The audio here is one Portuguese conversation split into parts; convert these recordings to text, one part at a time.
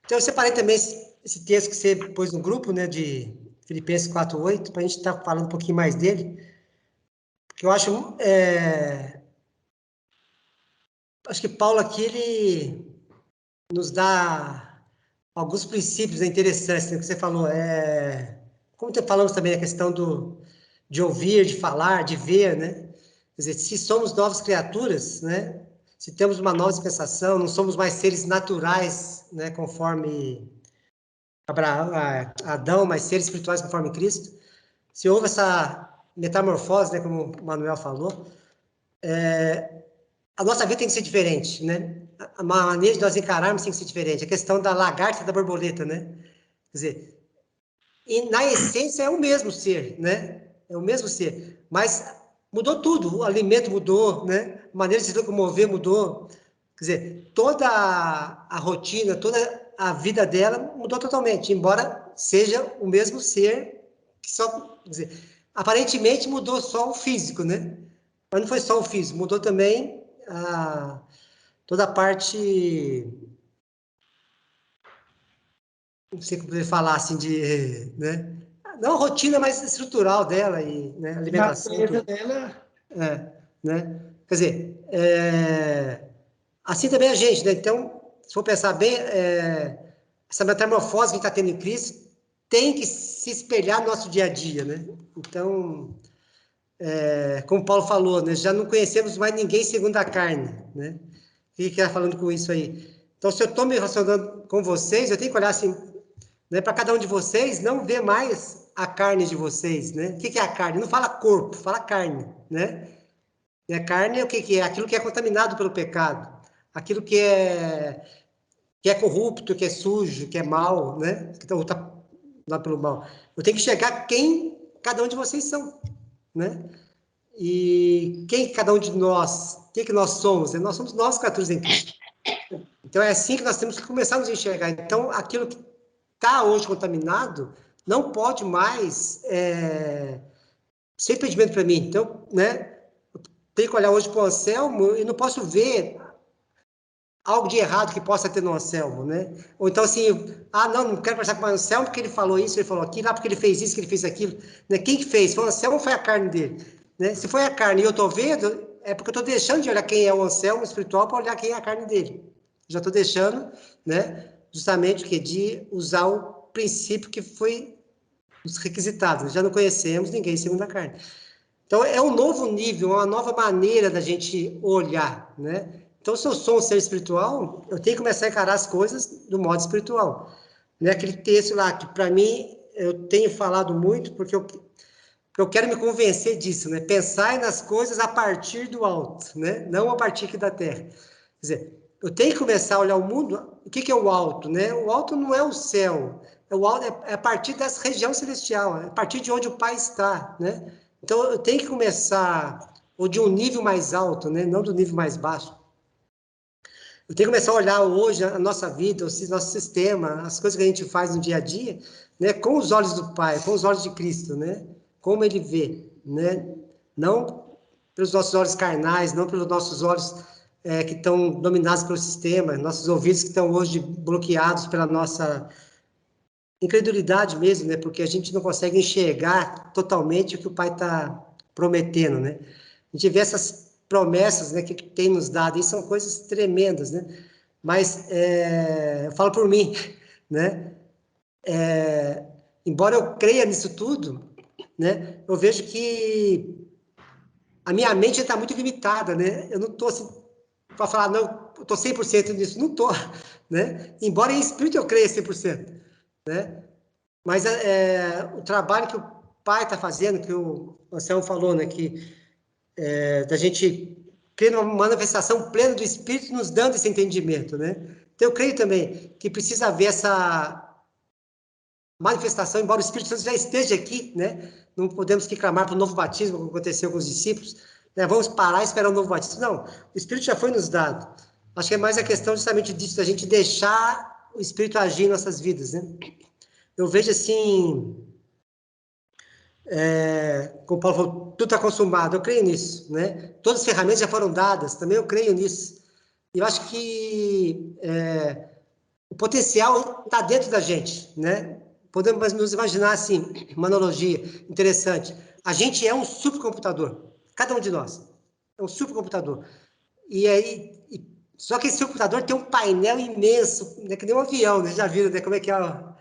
Então, eu separei também esse texto que você pôs no grupo, né, de Filipenses 4:8, para a gente estar falando um pouquinho mais dele, porque eu acho que Paulo aqui, ele nos dá alguns princípios interessantes, né, que você falou, como falamos também a questão de ouvir, de falar, de ver, né? Quer dizer, se somos novas criaturas, né? Se temos uma nova dispensação, não somos mais seres naturais, né? Conforme Adão, mas seres espirituais conforme Cristo. Se houve essa metamorfose, né? Como o Manuel falou, a nossa vida tem que ser diferente, né? A maneira de nós encararmos tem que ser diferente. A questão da lagarta e da borboleta, né? Quer dizer, e na essência é o mesmo ser, né? É o mesmo ser, mas mudou tudo, o alimento mudou, né? A maneira de se locomover mudou. Quer dizer, toda a rotina, toda a vida dela mudou totalmente, embora seja o mesmo ser, que só, quer dizer, aparentemente mudou só o físico, né? Mas não foi só o físico, mudou também toda a parte, não sei como falar assim, né? Não a rotina, mas estrutural dela, e, né, alimentação. A natureza dela. Né? Quer dizer, assim também a gente, né? Então, se for pensar bem, essa metamorfose que está tendo em Cristo tem que se espelhar no nosso dia a dia, né? Então, como Paulo falou, né? Já não conhecemos mais ninguém segundo a carne, né? O que está falando com isso aí? Então, se eu estou me relacionando com vocês, eu tenho que olhar assim, né, para cada um de vocês, não ver mais a carne de vocês, né? O que é a carne? Não fala corpo, fala carne, né? E a carne é o que é? Aquilo que é contaminado pelo pecado, aquilo que é corrupto, que é sujo, que é mal, né? Que está lá pelo mal. Eu tenho que chegar quem cada um de vocês são, né? E quem cada um de nós, o que nós somos? Nós somos novos criaturas em Cristo. Então é assim que nós temos que começar a nos enxergar. Então aquilo que está hoje contaminado não pode mais ser impedimento para mim. Então, né? Tenho que olhar hoje para o Anselmo e não posso ver algo de errado que possa ter no Anselmo, né? Ou então assim, não quero conversar com o Anselmo porque ele falou isso, ele falou aquilo, porque ele fez isso, que ele fez aquilo. Né? Quem que fez? Foi o Anselmo ou foi a carne dele? Né? Se foi a carne e eu estou vendo, é porque eu estou deixando de olhar quem é o Anselmo espiritual para olhar quem é a carne dele. Já estou deixando, né? Justamente o que? De usar o princípio que foi os requisitados. Já não conhecemos ninguém segundo a carne. Então, é um novo nível, uma nova maneira da gente olhar, né? Então, se eu sou um ser espiritual, eu tenho que começar a encarar as coisas do modo espiritual. Né? Aquele texto lá, que para mim, eu tenho falado muito, porque eu quero me convencer disso, né? Pensar nas coisas a partir do alto, né? Não a partir aqui da terra. Quer dizer, eu tenho que começar a olhar o mundo, o que é o alto, né? O alto não é o céu, é a partir dessa região celestial, é a partir de onde o Pai está, né? Então, eu tenho que começar, ou de um nível mais alto, né? Não do nível mais baixo. Eu tenho que começar a olhar hoje a nossa vida, o nosso sistema, as coisas que a gente faz no dia a dia, né? Com os olhos do Pai, com os olhos de Cristo, né? Como Ele vê, né? Não pelos nossos olhos carnais, não pelos nossos olhos que estão dominados pelo sistema, nossos ouvidos que estão hoje bloqueados pela nossa incredulidade mesmo, né? Porque a gente não consegue enxergar totalmente o que o Pai está prometendo, né? A gente vê essas promessas, né, que tem nos dado, e são coisas tremendas, né? Mas eu falo por mim, né? Embora eu creia nisso tudo, né? Eu vejo que a minha mente está muito limitada, né? Eu não estou assim para falar, não, eu estou 100% nisso, não estou, né? Embora em espírito eu creia 100%, né? Mas o trabalho que o Pai está fazendo, que o Anselmo falou, né, que da gente crer numa manifestação plena do Espírito nos dando esse entendimento, né? Então eu creio também que precisa haver essa manifestação, embora o Espírito Santo já esteja aqui, né? Não podemos que clamar para o novo batismo, como aconteceu com os discípulos, né? Vamos parar e esperar o novo batismo. Não, o Espírito já foi nos dado. Acho que é mais a questão justamente disso, da gente deixar o Espírito agir em nossas vidas, né? Eu vejo assim, como o Paulo falou, tudo está consumado, eu creio nisso, né? Todas as ferramentas já foram dadas, também eu creio nisso. E eu acho que o potencial está dentro da gente, né? Podemos nos imaginar assim, uma analogia interessante. A gente é um supercomputador, cada um de nós é um supercomputador. Só que esse supercomputador tem um painel imenso, né, que nem um avião, né? Já viram, né, como é que é o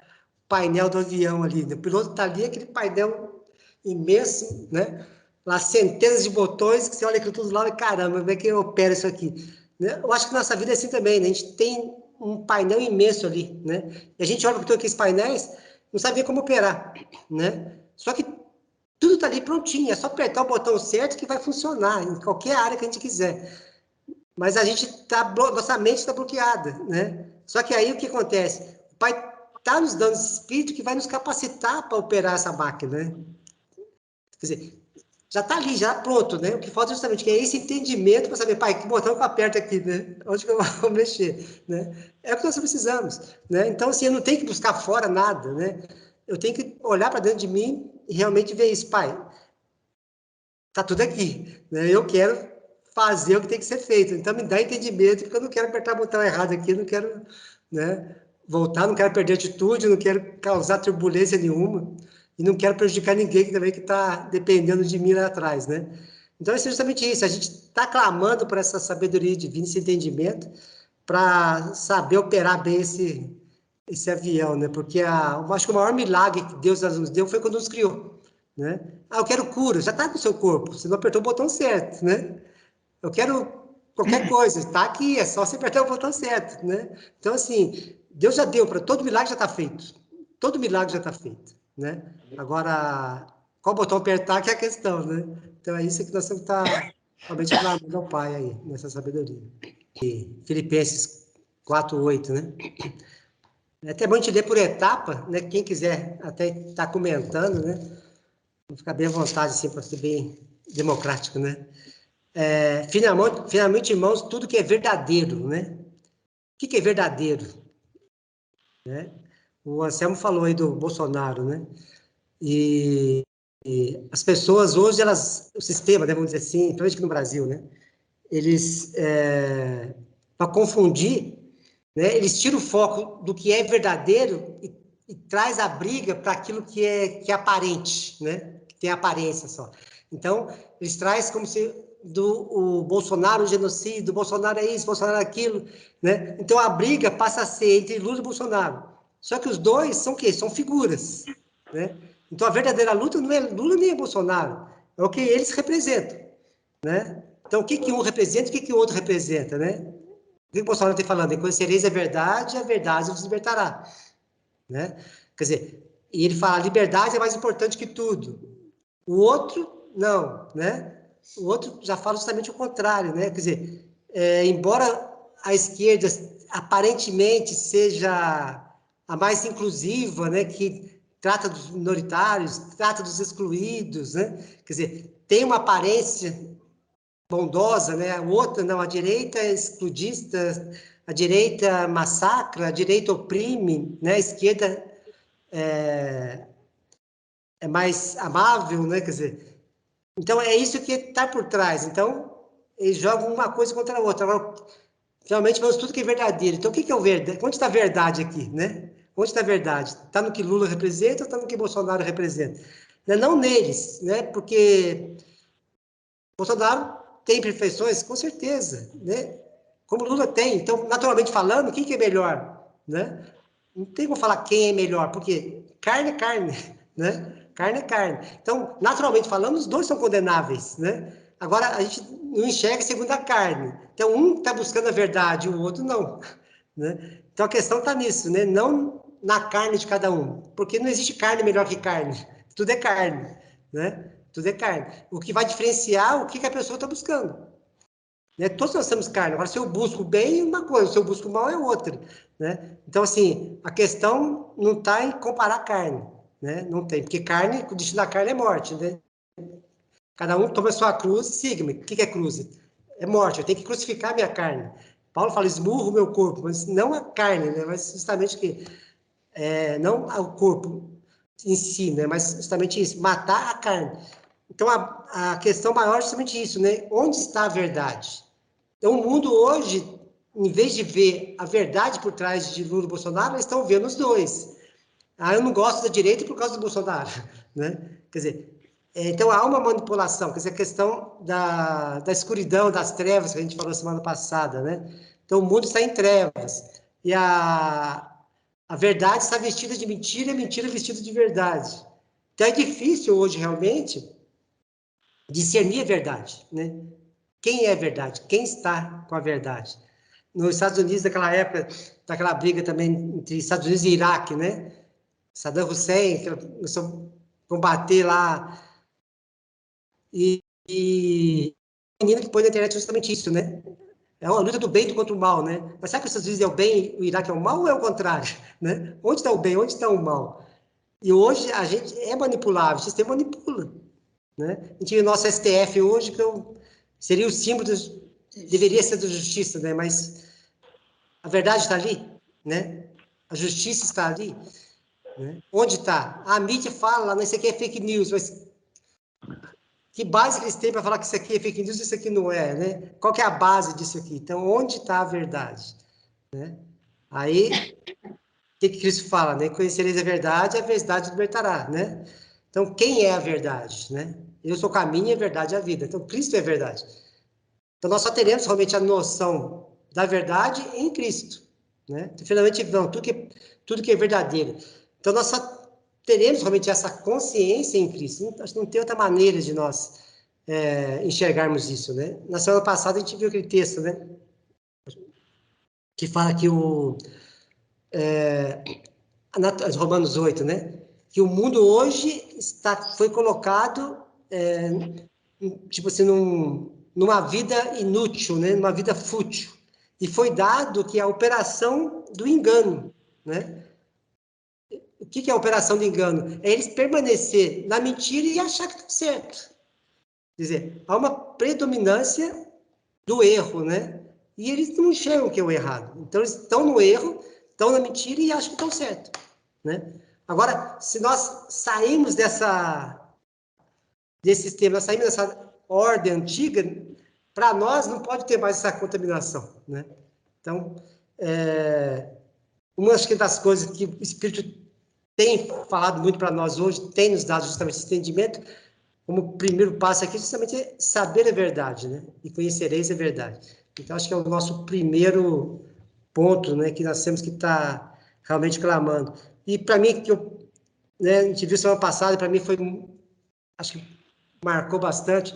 painel do avião ali, né? O piloto está ali, aquele painel imenso, né? Lá centenas de botões, que você olha aquilo tudo lá e caramba, como é que opera isso aqui? Né? Eu acho que nossa vida é assim também, né? A gente tem um painel imenso ali, né? E a gente olha para todos aqueles painéis, não sabe como operar, né? Só que tudo está ali prontinho, é só apertar o botão certo que vai funcionar em qualquer área que a gente quiser. Mas a gente nossa mente está bloqueada, né? Só que aí o que acontece? O Pai está nos dando esse espírito que vai nos capacitar para operar essa máquina, né? Quer dizer, já está ali, já pronto, né? O que falta justamente que é esse entendimento para saber, pai, que botão que eu aperto aqui, né? Onde que eu vou mexer, né? É o que nós precisamos, né? Então, assim, eu não tenho que buscar fora nada, né? Eu tenho que olhar para dentro de mim e realmente ver isso, pai. Tá tudo aqui, né? Eu quero fazer o que tem que ser feito. Então, me dá entendimento, porque eu não quero apertar o botão errado aqui, não quero, né, voltar, não quero perder atitude, não quero causar turbulência nenhuma, e não quero prejudicar ninguém também que está dependendo de mim lá atrás, né? Então, é justamente isso, a gente está clamando por essa sabedoria divina, esse entendimento, para saber operar bem esse avião, né? Porque eu acho que o maior milagre que Deus nos deu foi quando nos criou, né? Ah, eu quero cura, já está no seu corpo, você não apertou o botão certo, né? Eu quero qualquer coisa, está aqui, é só você apertar o botão certo, né? Então, assim, Deus já deu para todo milagre já está feito, todo milagre já está feito, né? Agora, qual botão apertar que é a questão, né? Então, é isso que nós temos que estar realmente clamando ao Pai aí, nessa sabedoria. E Filipenses 4:8, né? É até bom a gente ler por etapa, né? Quem quiser até estar comentando, né? Vou ficar bem à vontade, assim, para ser bem democrático, né? Finalmente, irmãos, tudo que é verdadeiro, né? O que é verdadeiro? Né? O Anselmo falou aí do Bolsonaro, né? E as pessoas hoje, o sistema, né, vamos dizer assim, principalmente aqui no Brasil, né? Eles, para confundir, né, eles tiram o foco do que é verdadeiro e traz a briga para aquilo que é aparente, né? Que tem aparência só. Então, eles trazem como se o Bolsonaro o genocídio, o Bolsonaro é isso, o Bolsonaro é aquilo, né? Então, a briga passa a ser entre Lula e Bolsonaro. Só que os dois são o quê? São figuras, né? Então, a verdadeira luta não é Lula nem é Bolsonaro, é o que eles representam, né? Então, o que um representa e o que o outro representa, né? O que o Bolsonaro está falando? Conhecereis a verdade vos libertará, né? Quer dizer, e ele fala, a liberdade é mais importante que tudo. O outro, não, né? O outro já fala justamente o contrário, né? Quer dizer, embora a esquerda aparentemente seja a mais inclusiva, né? Que trata dos minoritários, trata dos excluídos, né? Quer dizer, tem uma aparência bondosa, né? O outro, não, a direita é excludista, a direita massacra, a direita oprime, né? A esquerda é mais amável, né? Quer dizer, então é isso que está por trás. Então, eles jogam uma coisa contra a outra. Agora, realmente, vamos tudo que é verdadeiro. Então, o que é o verdade? Onde está a verdade aqui, né? Onde está a verdade? Está no que Lula representa ou está no que Bolsonaro representa? Não neles, né? Porque Bolsonaro tem imperfeições, com certeza, né? Como Lula tem. Então, naturalmente falando, quem que é melhor, né? Não tem como falar quem é melhor, porque carne é carne, né? Carne é carne. Então, naturalmente falando, os dois são condenáveis, né? Agora, a gente não enxerga segundo a carne. Então, um está buscando a verdade, o outro não, né? Então, a questão está nisso, né? Não na carne de cada um, porque não existe carne melhor que carne. Tudo é carne, né? Tudo é carne. O que vai diferenciar o que a pessoa está buscando. Né? Todos nós temos carne. Agora, se eu busco bem, uma coisa. Se eu busco mal, é outra. Né? Então, assim, a questão não está em comparar carne. Né? Não tem. Porque carne, o destino da carne é morte. Né? Cada um toma a sua cruz e siga-me. O que é cruz? É morte. Eu tenho que crucificar a minha carne. Paulo fala, esmurro o meu corpo. Mas não a carne, né? Mas justamente que... não o corpo em si, né? Mas justamente isso. Matar a carne. Então, a questão maior é justamente isso, né? Onde está a verdade? Então, o mundo hoje em vez de ver a verdade por trás de Lula e Bolsonaro, eles estão vendo os dois. Eu não gosto da direita por causa do Bolsonaro, né? Quer dizer, então há uma manipulação, quer dizer, a questão da escuridão, das trevas, que a gente falou semana passada, né? Então, o mundo está em trevas. E a verdade está vestida de mentira, e a mentira vestida de verdade. Então, é difícil hoje, realmente, discernir a verdade, né? Quem é a verdade? Quem está com a verdade? Nos Estados Unidos, naquela época, daquela briga também entre Estados Unidos e Iraque, né? Saddam Hussein começou a combater lá. E o menino que põe na internet justamente isso, né? É uma luta do bem contra o mal, né? Mas será que os Estados Unidos é o bem e o Iraque é o mal ou é o contrário? Né? Onde está o bem, onde está o mal? E hoje a gente é manipulável, o sistema manipula. Né? A gente vê o nosso STF hoje, que seria o símbolo, deveria ser da justiça, né? Mas a verdade está ali, né? A justiça está ali. Né? Onde está? A mídia fala, não, isso aqui é fake news, mas que base que eles têm para falar que isso aqui é fake news e isso aqui não é, né? Qual que é a base disso aqui? Então, onde está a verdade? Né? Aí, o que Cristo fala? Né? Conhecereis a verdade libertará, né? Então, quem é a verdade? Né? Eu sou o caminho, a verdade e a vida. Então, Cristo é a verdade. Então, nós só teremos realmente a noção da verdade em Cristo. Né? Então, finalmente, não, tudo que é verdadeiro. Então, nós só teremos realmente essa consciência em Cristo. Acho que não tem outra maneira de nós enxergarmos isso. Né? Na semana passada, a gente viu aquele texto, né? Que fala que Romanos 8, né? Que o mundo hoje foi colocado, tipo assim, numa vida inútil, né? Numa vida fútil. E foi dado que a operação do engano, né? O que é a operação do engano? É eles permanecer na mentira e achar que está certo. Quer dizer, há uma predominância do erro, né? E eles não enxergam que é o errado. Então, eles estão no erro, estão na mentira e acham que estão certo, né? Agora, se nós saímos desse sistema, nós saímos dessa ordem antiga, para nós não pode ter mais essa contaminação, né? Então, uma das coisas que o Espírito tem falado muito para nós hoje, tem nos dado justamente esse entendimento, como primeiro passo aqui, justamente é saber a verdade, né? E conhecereis a verdade. Então, acho que é o nosso primeiro ponto, né? Que nós temos que estar realmente clamando. E para mim, a gente viu semana passada, para mim foi, acho que marcou bastante,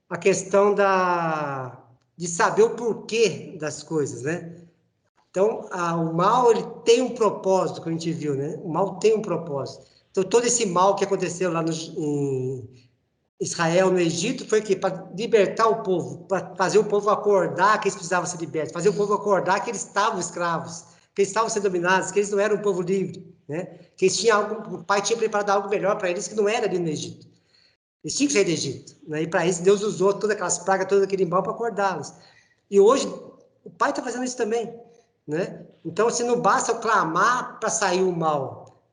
a questão de saber o porquê das coisas, né? Então, o mal, ele tem um propósito, que a gente viu, né? O mal tem um propósito. Então, todo esse mal que aconteceu lá em Israel, no Egito, foi o quê? Para libertar o povo, para fazer o povo acordar que eles precisavam ser libertos, fazer o povo acordar que eles estavam escravos, que eles estavam sendo dominados, que eles não eram um povo livre, né? Que eles tinham o pai tinha preparado algo melhor para eles que não era ali no Egito. Eles tinham que sair do Egito, né? E para isso Deus usou todas aquelas pragas, todo aquele mal para acordá-los. E hoje o pai está fazendo isso também, né? Então, se não basta clamar para sair o mal,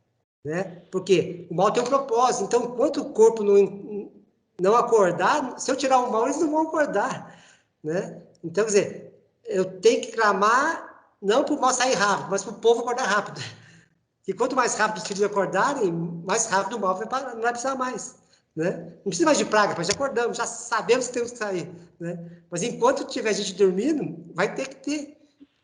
né? Porque o mal tem um propósito. Então, enquanto o corpo não acordar, se eu tirar o mal, eles não vão acordar, né? Então, quer dizer, eu tenho que clamar não para o mal sair rápido, mas para o povo acordar rápido. E quanto mais rápido os filhos acordarem, mais rápido o mal não vai precisar mais, né? Não precisa mais de praga, mas já acordamos, já sabemos que temos que sair, né? Mas enquanto tiver gente dormindo, vai ter que ter.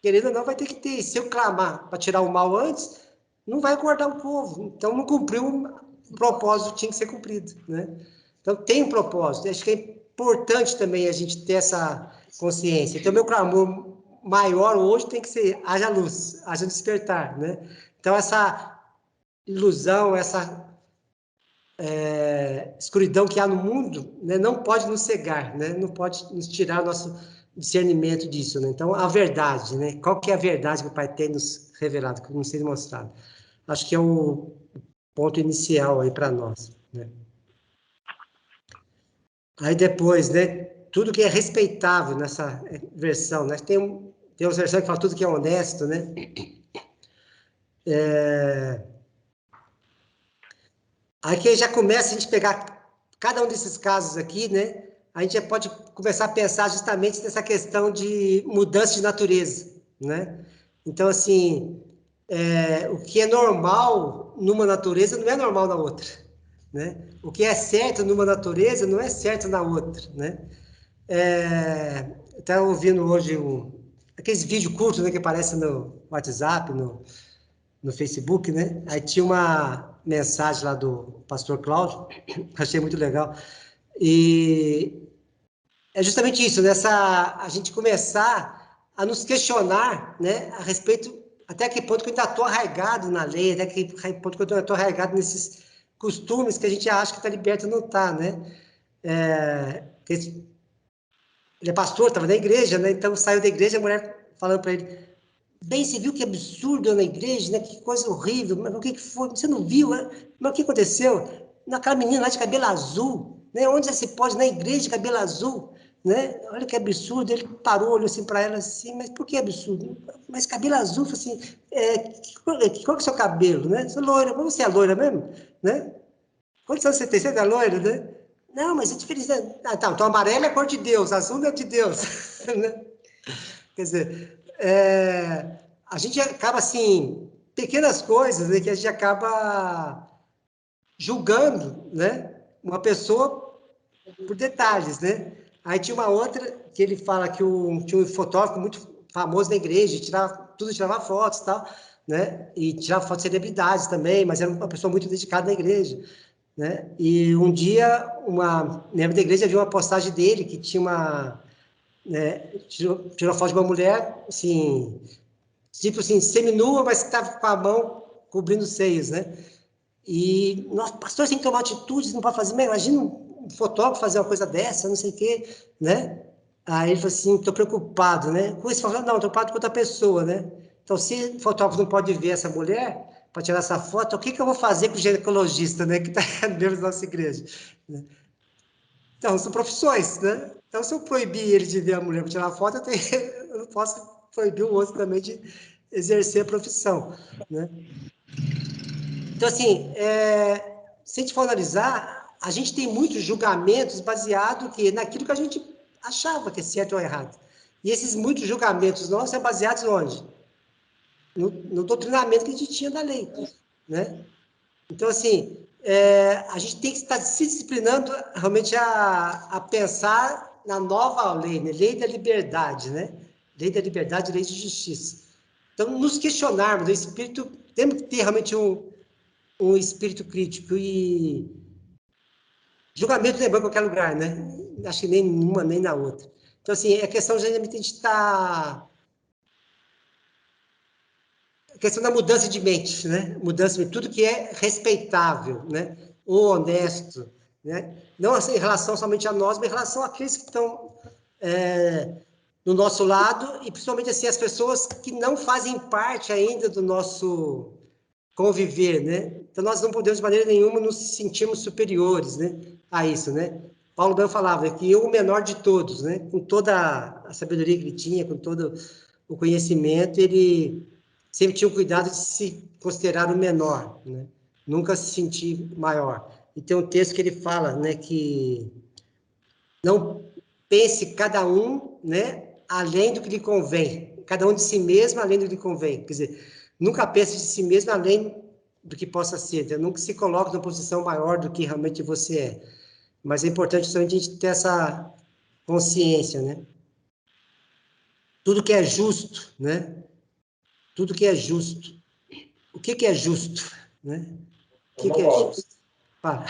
Querendo ou não, vai ter que ter. E se eu clamar para tirar o mal antes, não vai acordar o povo. Então, não cumpriu o propósito que tinha que ser cumprido, né? Então, tem um propósito. Acho que é importante também a gente ter essa consciência. Então, meu clamor maior hoje tem que ser: haja luz, haja despertar, né? Então, essa ilusão, essa escuridão que há no mundo, né, não pode nos cegar, né? Não pode nos tirar o nosso discernimento disso, né? Então, a verdade, né? Qual que é a verdade que o Pai tem nos revelado, que nos tem mostrado? Acho que é o ponto inicial aí para nós, né? Aí depois, né? Tudo que é respeitável nessa versão, né? Tem uma versão que fala tudo que é honesto, né? Aí que já começa a gente pegar cada um desses casos aqui, né? A gente já pode começar a pensar justamente nessa questão de mudança de natureza, né? Então, assim, o que é normal numa natureza não é normal na outra, né? O que é certo numa natureza não é certo na outra, né? Estava ouvindo hoje aqueles vídeos curtos, né, que aparecem no WhatsApp, no Facebook, né? Aí tinha uma mensagem lá do pastor Cláudio, achei muito legal. E é justamente isso, a gente começar a nos questionar, né, a respeito, até que ponto que eu ainda estou arraigado na lei, até que ponto que eu estou arraigado nesses costumes que a gente acha que está liberto e não está, né? Ele é pastor, estava na igreja, né? Então saiu da igreja, a mulher falando para ele: bem, você viu que absurdo na igreja, né? Que coisa horrível, mas o que foi? Você não viu? Né? Mas o que aconteceu? Naquela menina lá de cabelo azul, né? Onde já se pode, na igreja de cabelo azul, né? Olha que absurdo. Ele parou, olhou assim para ela assim, mas por que absurdo? Mas cabelo azul, assim, que cor que é o seu cabelo, né? Você é loira, como você é loira mesmo, né? Quantos anos você tem? Você é loira, né? Não, mas é diferente. Ah, tá, então amarelo é cor de Deus, azul é de Deus. Né? Quer dizer, a gente acaba assim, pequenas coisas, né, que a gente acaba julgando, né, uma pessoa por detalhes, né? Aí tinha uma outra que ele fala que tinha um fotógrafo muito famoso da igreja, tirava fotos e tal, né? E tirava fotos de celebridades também, mas era uma pessoa muito dedicada na igreja, né? E um dia, uma membro da igreja viu uma postagem dele que tinha né, tirou foto de uma mulher, assim, tipo assim, seminua, mas estava com a mão cobrindo os seios, né? E, nossa, pastor, tem que tomar atitudes, não pode fazer, mas imagina um fotógrafo fazer uma coisa dessa, não sei o quê, né? Aí ele falou assim, estou preocupado, né? Com isso, falou, não, estou preocupado com outra pessoa, né? Então, se o fotógrafo não pode ver essa mulher para tirar essa foto, o que eu vou fazer com o ginecologista, né? Que está dentro da nossa igreja, né? Então, são profissões, né? Então, se eu proibir ele de ver a mulher para tirar foto, eu não posso proibir o outro também de exercer a profissão, né? Então, assim, se a gente for analisar, a gente tem muitos julgamentos baseados naquilo que a gente achava que é certo ou errado. E esses muitos julgamentos nossos são baseados onde? No doutrinamento que a gente tinha da lei, né? Então, assim, a gente tem que estar se disciplinando realmente a pensar na nova lei, né? Lei da liberdade, né? Lei da liberdade, lei de justiça. Então, nos questionarmos, o espírito, temos que ter realmente um espírito crítico e julgamento não é bom em qualquer lugar, né? Acho que nem numa nem na outra. Então, assim, é questão de a gente estar... A questão da mudança de mente, né? Mudança de tudo que é respeitável, né? Ou honesto, né? Não assim, em relação somente a nós, mas em relação àqueles que estão do nosso lado e principalmente assim as pessoas que não fazem parte ainda do nosso conviver, né? Então nós não podemos de maneira nenhuma nos sentirmos superiores, né? A isso, né? Paulo Bem falava que eu o menor de todos, né? Com toda a sabedoria que ele tinha, com todo o conhecimento, ele sempre tinha o cuidado de se considerar o menor, né? Nunca se sentir maior. E tem um texto que ele fala, né, que não pense cada um, né, além do que lhe convém. Cada um de si mesmo além do que lhe convém. Quer dizer, nunca pense de si mesmo além do que possa ser. Né? Nunca se coloque numa posição maior do que realmente você é. Mas é importante justamente a gente ter essa consciência, né? Tudo que é justo, né? Tudo que é justo. O que é justo, né? O que é Paulo, justo? Fala.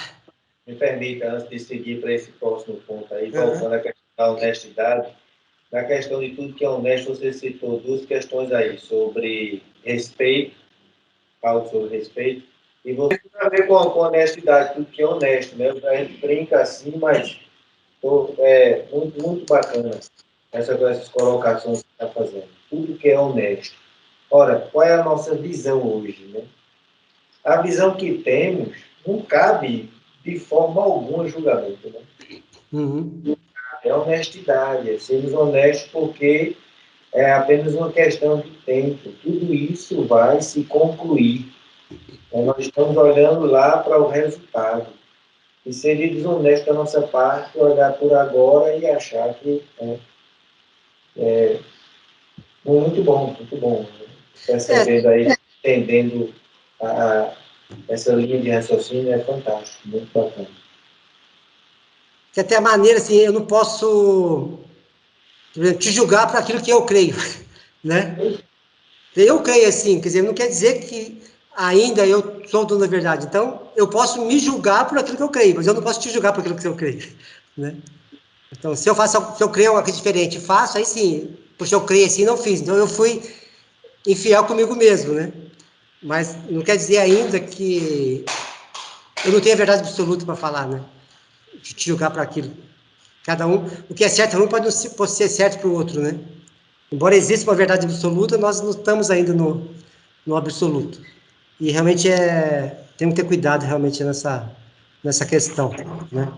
me permita, antes de seguir para esse próximo ponto aí, voltando à questão da honestidade, na questão de tudo que é honesto, você citou duas questões aí, sobre respeito, fala sobre respeito, e você tem a ver com honestidade, tudo que é honesto, né? A gente brinca assim, mas muito, muito bacana essas colocações que você está fazendo. Tudo que é honesto. Ora, qual é a nossa visão hoje, né? A visão que temos não cabe de forma alguma julgamento, né? Uhum. É honestidade, é sermos honestos porque é apenas uma questão de tempo. Tudo isso vai se concluir. Nós estamos olhando lá para o resultado. E seria desonesto da nossa parte olhar por agora e achar que Muito bom, muito bom. Percebendo aí, entendendo essa linha de raciocínio é fantástico, muito bacana. Que até a maneira, assim, eu não posso te julgar por aquilo que eu creio, né? Eu creio assim, quer dizer, não quer dizer que ainda eu sou o dono da verdade. Então, eu posso me julgar por aquilo que eu creio, mas eu não posso te julgar por aquilo que eu creio, né? Então, se eu creio algo diferente, faço, aí sim, porque eu creio assim, não fiz. Então, eu fui infiel comigo mesmo, né? Mas não quer dizer ainda que eu não tenho a verdade absoluta para falar, né? De te julgar para aquilo. Cada um, o que é certo para um pode não ser certo para o outro, né? Embora exista uma verdade absoluta, nós não estamos ainda no absoluto. E realmente temos que ter cuidado realmente nessa questão, né?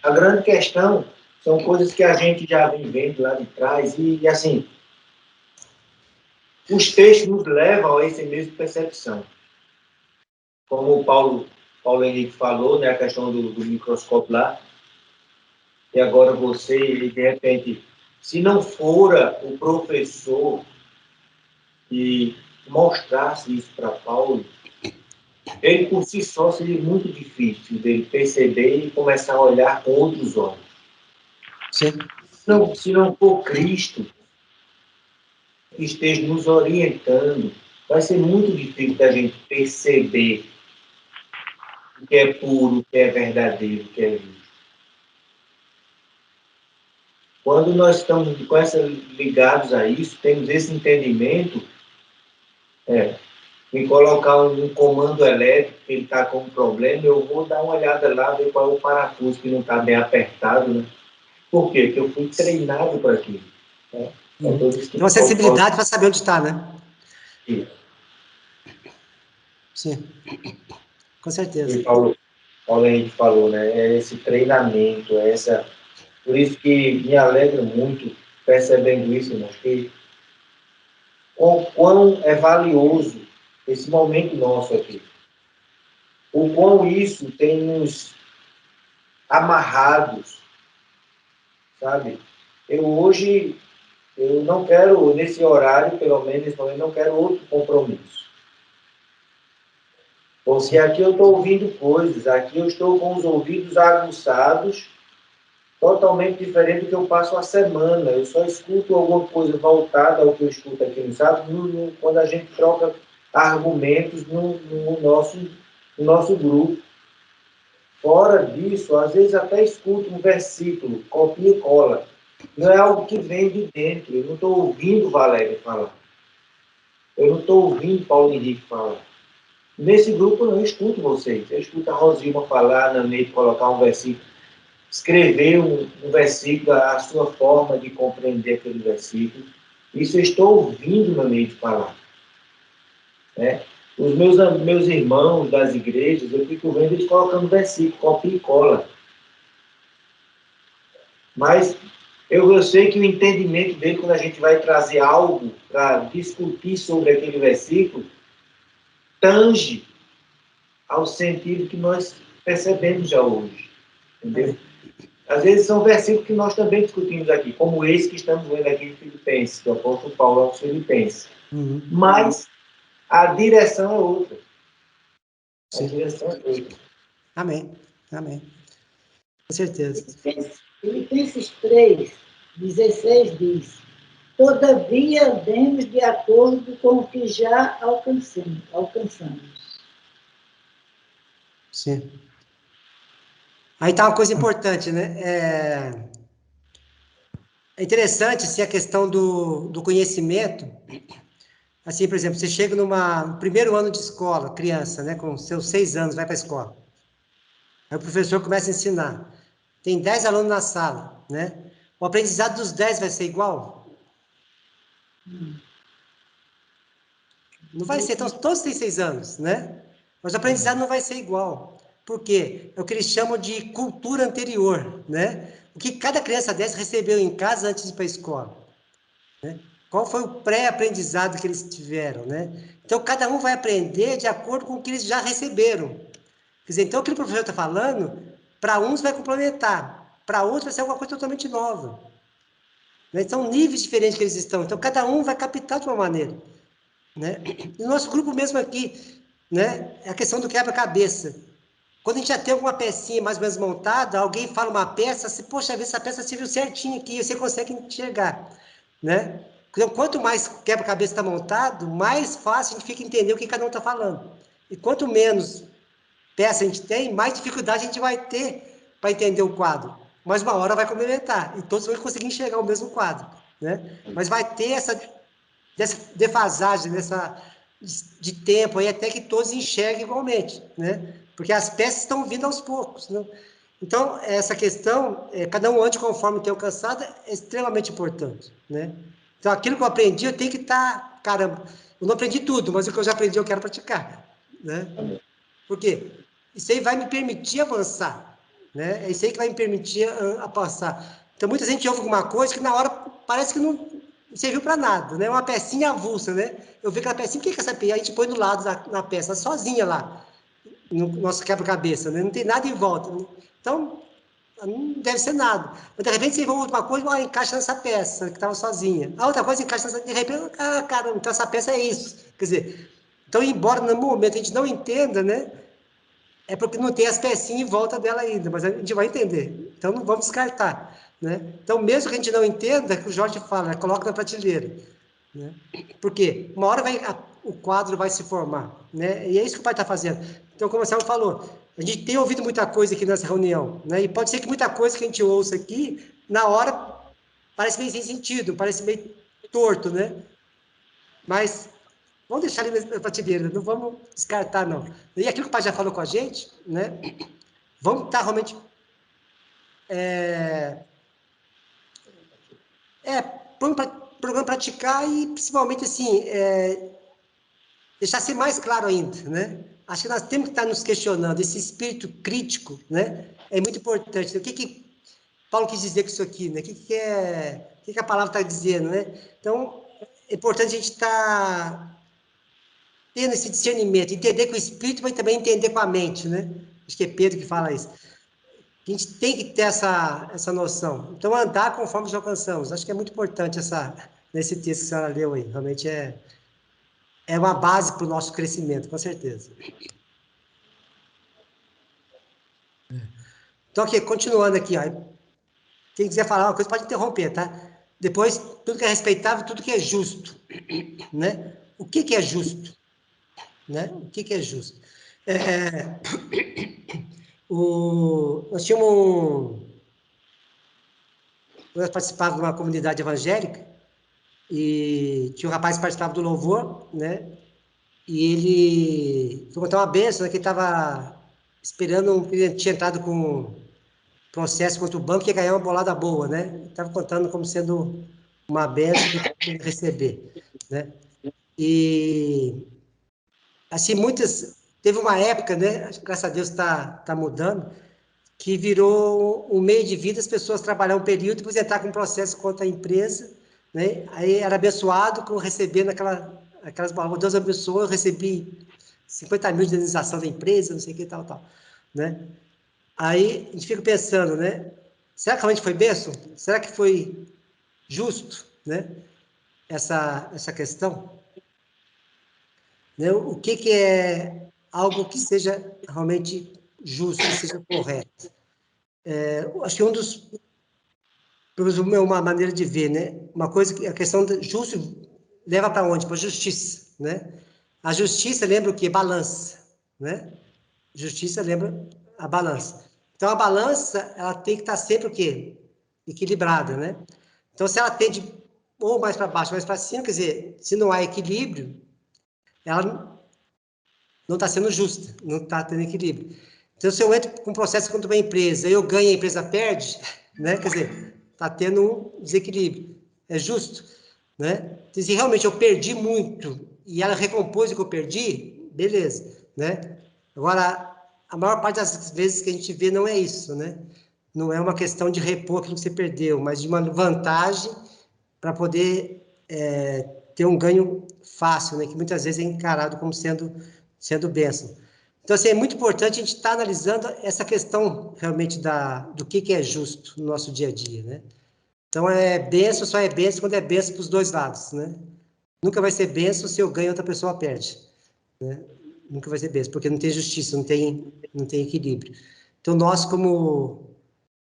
A grande questão são coisas que a gente já vem vendo lá de trás e assim, os textos nos levam a essa mesma percepção. Como o Paulo Henrique falou, né, a questão do microscópio lá, e agora você, ele, de repente, se não fora o professor que mostrasse isso para Paulo, ele por si só seria muito difícil dele perceber e começar a olhar com outros olhos. Sim. Se não for Cristo que esteja nos orientando, vai ser muito difícil da gente perceber o que é puro, o que é verdadeiro, o que é justo. Quando nós estamos ligados a isso, temos esse entendimento, me colocar um comando elétrico, que ele está com um problema, eu vou dar uma olhada lá, ver qual é o parafuso que não está bem apertado, né? Por quê? Porque eu fui treinado para aquilo. Né? Tem uma sensibilidade para saber onde está, né? Isso. Sim, com certeza. E Paulo Henrique falou, né? É esse treinamento, é essa... Por isso que me alegra muito percebendo isso, irmãos, que o quão é valioso esse momento nosso aqui. O quão isso tem nos amarrados, sabe? Eu não quero, nesse horário, pelo menos, nesse momento, não quero outro compromisso. Porque aqui eu estou ouvindo coisas, aqui eu estou com os ouvidos aguçados, totalmente diferente do que eu passo a semana. Eu só escuto alguma coisa voltada ao que eu escuto aqui no sábado, quando a gente troca argumentos no nosso grupo. Fora disso, às vezes até escuto um versículo, copia e cola. Não é algo que vem de dentro. Eu não estou ouvindo Valéria falar. Eu não estou ouvindo Paulo Henrique falar. Nesse grupo eu não escuto vocês. Eu escuto a Rosilma falar, na Neide colocar um versículo, escrever um versículo, a sua forma de compreender aquele versículo. Isso eu estou ouvindo na Neide falar. Né? Os meus irmãos das igrejas, eu fico vendo eles colocando versículo, copia e cola. Mas eu sei que o entendimento dele, quando a gente vai trazer algo para discutir sobre aquele versículo, tange ao sentido que nós percebemos já hoje. Entendeu? Às vezes são versículos que nós também discutimos aqui, como esse que estamos vendo aqui em Filipenses, do apóstolo Paulo aos Filipenses. Mas a direção é outra. A direção é outra. Amém. Amém. Com certeza. Filipenses 3:16 diz: todavia andemos de acordo com o que já alcançamos. Sim. Aí tá uma coisa importante, né? É interessante se a questão do conhecimento. Assim, por exemplo, você chega no primeiro ano de escola, criança, né? Com seus 6 anos, vai para a escola. Aí o professor começa a ensinar. Tem 10 alunos na sala, né? O aprendizado dos 10 vai ser igual? Não vai ser. Então, todos têm 6 anos, né? Mas o aprendizado não vai ser igual. Por quê? É o que eles chamam de cultura anterior, né? O que cada criança dessa recebeu em casa antes de ir para a escola, né? Qual foi o pré-aprendizado que eles tiveram, né? Então, cada um vai aprender de acordo com o que eles já receberam. Quer dizer, então, o que o professor está falando, para uns vai complementar, para outros vai ser alguma coisa totalmente nova. né? São níveis diferentes que eles estão, então cada um vai captar de uma maneira, né? No nosso grupo mesmo aqui, né, é a questão do quebra-cabeça. Quando a gente já tem alguma pecinha mais ou menos montada, alguém fala uma peça, você, poxa, essa peça serviu certinho aqui, você consegue enxergar, né? Então, quanto mais quebra-cabeça está montado, mais fácil a gente fica entender o que cada um está falando. E quanto menos peça a gente tem, mais dificuldade a gente vai ter para entender o quadro. Mas uma hora vai complementar, e todos vão conseguir enxergar o mesmo quadro, né? Mas vai ter essa defasagem, de tempo, aí até que todos enxerguem igualmente, né? Porque as peças estão vindo aos poucos, né? Então, essa questão, cada um ande conforme tem alcançado, é extremamente importante, né? Então, aquilo que eu aprendi, eu tenho que estar, caramba, eu não aprendi tudo, mas o que eu já aprendi eu quero praticar, né? Por quê? Isso aí vai me permitir avançar, né? É isso aí que vai me permitir passar. Então, muita gente ouve alguma coisa que na hora parece que não serviu para nada, né? Uma pecinha avulsa, né? Eu vi aquela pecinha, o que é essa peça? A gente põe do lado na peça, sozinha lá, no nosso quebra-cabeça, né? Não tem nada em volta, né? Então, não deve ser nada. Mas, de repente, você envolve uma coisa, encaixa nessa peça, que estava sozinha. A outra coisa encaixa nessa... De repente, caramba, então essa peça é isso. Quer dizer, então, embora no momento a gente não entenda, né? É porque não tem as pecinhas em volta dela ainda, mas a gente vai entender. Então, não vamos descartar, né? Então, mesmo que a gente não entenda, que o Jorge fala, coloca na prateleira, né? Por quê? Uma hora o quadro vai se formar, né? E é isso que o pai está fazendo. Então, como o Marcelo falou, a gente tem ouvido muita coisa aqui nessa reunião, né? E pode ser que muita coisa que a gente ouça aqui, na hora, parece meio sem sentido, parece meio torto, né? Mas vamos deixar ali na prateleira, não vamos descartar, não. E aquilo que o pai já falou com a gente, né? Vamos estar realmente programa praticar e, principalmente, assim, deixar ser mais claro ainda, né? Acho que nós temos que estar nos questionando, esse espírito crítico, né? É muito importante. O que Paulo quis dizer com isso aqui, né? O que a palavra está dizendo, né? Então, é importante a gente estar tendo esse discernimento, entender com o espírito, mas também entender com a mente, né? Acho que é Pedro que fala isso. A gente tem que ter essa noção. Então, andar conforme já alcançamos. Acho que é muito importante nesse texto que a senhora leu aí. Realmente é uma base para o nosso crescimento, com certeza. Então, aqui, continuando aqui, ó. Quem quiser falar uma coisa pode interromper, tá? Depois, tudo que é respeitável, tudo que é justo, né? O que é justo? Né? O que é justo? Nós tínhamos nós participávamos de uma comunidade evangélica e tinha um rapaz que participava do louvor, né? E ele foi contar uma benção, né? Que ele estava esperando, ele tinha entrado com processo contra o banco e ia ganhar uma bolada boa, né? Estava contando como sendo uma benção que ele ia receber, né? E, assim, teve uma época, né? Graças a Deus tá mudando, que virou um meio de vida as pessoas trabalhar um período e depois entrar com um processo contra a empresa, né? Aí era abençoado com recebendo aquelas bolas. Deus abençoou, eu recebi 50 mil de indenização da empresa, não sei o que, tal, né? Aí a gente fica pensando, né? Será que realmente foi bênção? Será que foi justo, né? Essa questão? Né? O que é algo que seja realmente justo, que seja correto? Acho que uma maneira de ver, né? Uma coisa que a questão do justo leva para onde? Para a justiça, né? A justiça lembra o quê? Balança, né? Justiça lembra a balança. Então, a balança, ela tem que estar sempre o quê? Equilibrada, né? Então, se ela tende ou mais para baixo, mais para cima, quer dizer, se não há equilíbrio, ela não está sendo justa, não está tendo equilíbrio. Então, se eu entro com um processo contra uma empresa, eu ganho e a empresa perde, né? Quer dizer, está tendo um desequilíbrio. É justo, né? Então, se realmente eu perdi muito e ela recompôs o que eu perdi, beleza, né? Agora, a maior parte das vezes que a gente vê não é isso, né? Não é uma questão de repor aquilo que você perdeu, mas de uma vantagem para poder ter um ganho fácil, né? Que muitas vezes é encarado como sendo bênção. Então, assim, é muito importante a gente estar analisando essa questão realmente do que é justo no nosso dia a dia, né? Então, só é benção quando é benção para os dois lados, né? Nunca vai ser benção se eu ganho e outra pessoa perde, né? Nunca vai ser benção, porque não tem justiça, não tem equilíbrio. Então, nós, como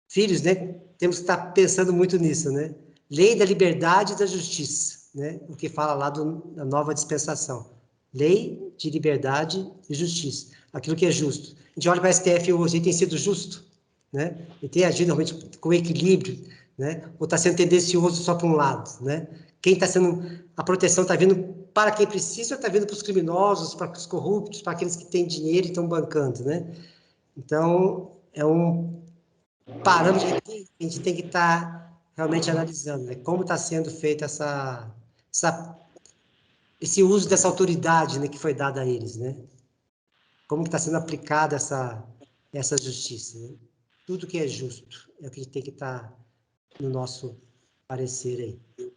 filhos, né, temos que estar pensando muito nisso, né? Lei da liberdade e da justiça, né? O que fala lá da nova dispensação. Lei de liberdade e justiça. Aquilo que é justo. A gente olha para a STF hoje, ele tem sido justo, né? Ele tem agido realmente com equilíbrio, né? Ou está sendo tendencioso só para um lado, né? Quem está sendo... A proteção está vindo para quem precisa, ou está vindo para os criminosos, para os corruptos, para aqueles que têm dinheiro e estão bancando, né? Então, é um parâmetro que a gente tem que estar realmente analisando, né? Como está sendo feita esse uso dessa autoridade, né, que foi dada a eles, né? Como está sendo aplicada essa justiça, né? Tudo que é justo é o que tem que estar no nosso parecer aí.